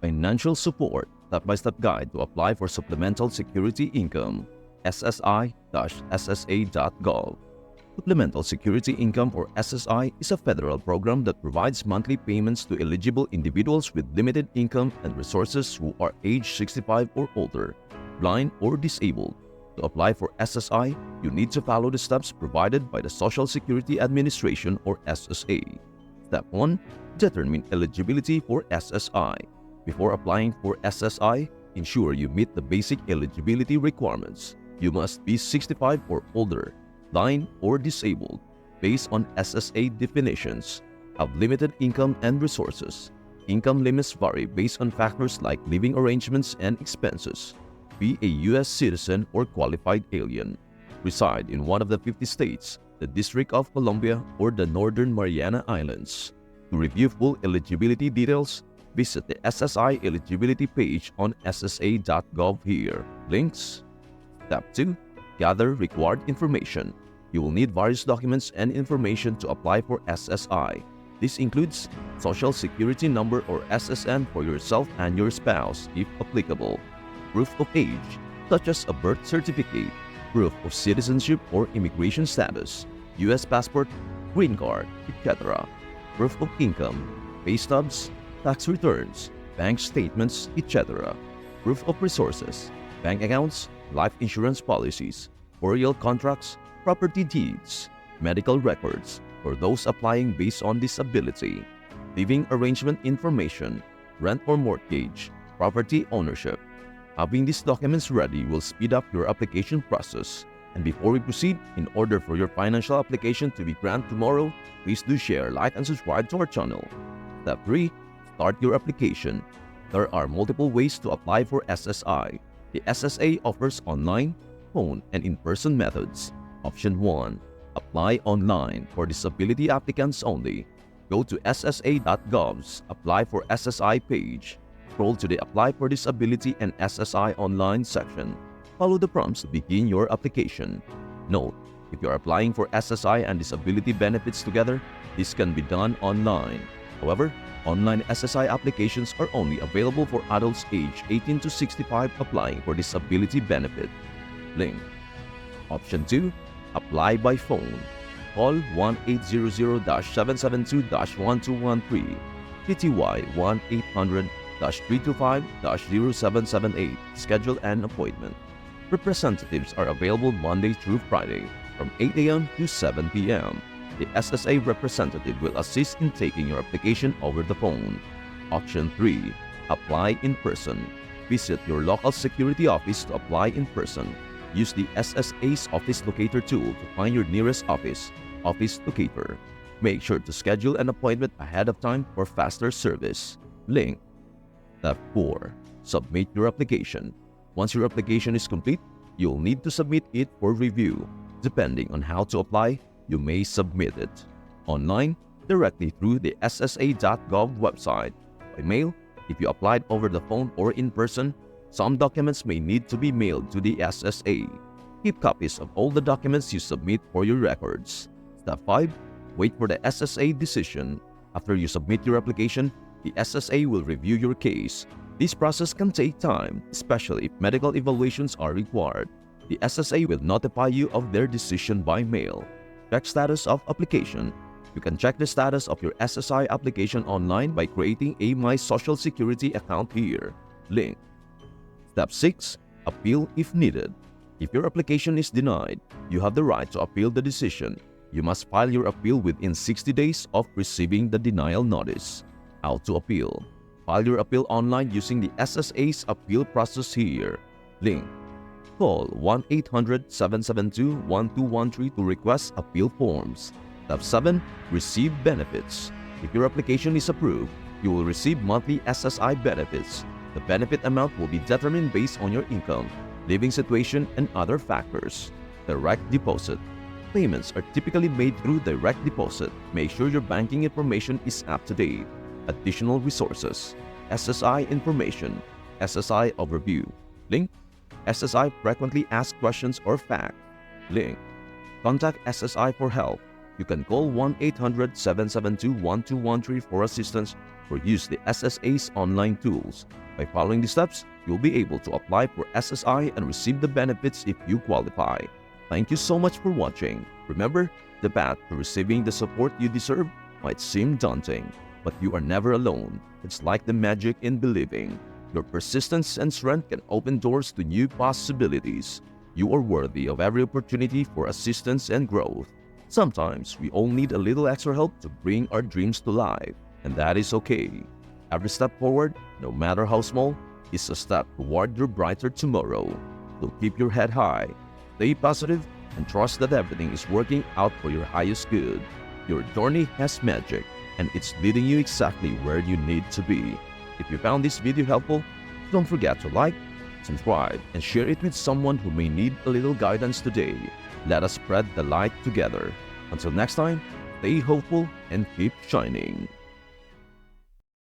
Financial Support Step-by-Step Guide to Apply for Supplemental Security Income, SSI.gov. Supplemental Security Income or SSI is a federal program that provides monthly payments to eligible individuals with limited income and resources who are age 65 or older, blind or disabled. To apply for SSI, you need to follow the steps provided by the Social Security Administration or SSA. Step 1. Determine eligibility for SSI. Before applying for SSI, ensure you meet the basic eligibility requirements. You must be 65 or older, blind or disabled, based on SSA definitions, have limited income and resources. Income limits vary based on factors like living arrangements and expenses. Be a U.S. citizen or qualified alien. Reside in one of the 50 states, the District of Columbia, or the Northern Mariana Islands. To review full eligibility details, visit the SSI Eligibility page on SSA.gov here. Links. Step 2. Gather required information. You will need various documents and information to apply for SSI. This includes Social Security Number or SSN for yourself and your spouse, if applicable. Proof of age, such as a birth certificate, proof of citizenship or immigration status, U.S. passport, green card, etc. Proof of income, pay stubs, tax returns, bank statements, etc. Proof of resources, bank accounts, life insurance policies, burial contracts, property deeds, medical records for those applying based on disability, living arrangement information, rent or mortgage, property ownership. Having these documents ready will speed up your application process. And before we proceed, in order for your financial application to be granted tomorrow, please do share, like, and subscribe to our channel. Step 3. Start your application. There are multiple ways to apply for SSI. The SSA offers online, phone, and in-person methods. Option 1. Apply online for disability applicants only. Go to SSA.gov's Apply for SSI page. Scroll to the Apply for Disability and SSI Online section. Follow the prompts to begin your application. Note, if you are applying for SSI and disability benefits together, this can be done online. However, online SSI applications are only available for adults aged 18 to 65 applying for disability benefit. Link. Option 2. Apply by phone. Call 1-800-772-1213, TTY 1-800-325-0778. Schedule an appointment. Representatives are available Monday through Friday from 8 a.m. to 7 p.m. The SSA representative will assist in taking your application over the phone. Option 3. Apply in person. Visit your local security office to apply in person. Use the SSA's Office Locator tool to find your nearest office locator. Make sure to schedule an appointment ahead of time for faster service. Link. Step 4. Submit your application. Once your application is complete, you'll need to submit it for review. Depending on how to apply, you may submit it online, directly through the SSA.gov website, by mail, if you applied over the phone, or in person. Some documents may need to be mailed to the SSA. Keep copies of all the documents you submit for your records. Step 5. Wait for the SSA decision. After you submit your application, the SSA will review your case. This process can take time, especially if medical evaluations are required. The SSA will notify you of their decision by mail. Check status of application. You can check the status of your SSI application online by creating a My Social Security account here. Link. Step 6. Appeal if needed. If your application is denied, you have the right to appeal the decision. You must file your appeal within 60 days of receiving the denial notice. How to appeal. File your appeal online using the SSA's appeal process here. Link. Call 1-800-772-1213 to request appeal forms. Step 7. Receive benefits. If your application is approved, you will receive monthly SSI benefits. The benefit amount will be determined based on your income, living situation, and other factors. Direct deposit. Payments are typically made through direct deposit. Make sure your banking information is up to date. Additional resources. SSI information. SSI overview. Link. SSI frequently asked questions or fact. Link. Contact SSI for help. You can call 1-800-772-1213 for assistance or use the SSA's online tools. By following the steps, you'll be able to apply for SSI and receive the benefits if you qualify. Thank you so much for watching. Remember, the path to receiving the support you deserve might seem daunting, but you are never alone. It's like the magic in believing. Your persistence and strength can open doors to new possibilities. You are worthy of every opportunity for assistance and growth. Sometimes we all need a little extra help to bring our dreams to life, and that is okay. Every step forward, no matter how small, is a step toward your brighter tomorrow. So keep your head high, stay positive, and trust that everything is working out for your highest good. Your journey has magic, and it's leading you exactly where you need to be. If you found this video helpful, don't forget to like, subscribe, and share it with someone who may need a little guidance today. Let us spread the light together. Until next time, stay hopeful and keep shining.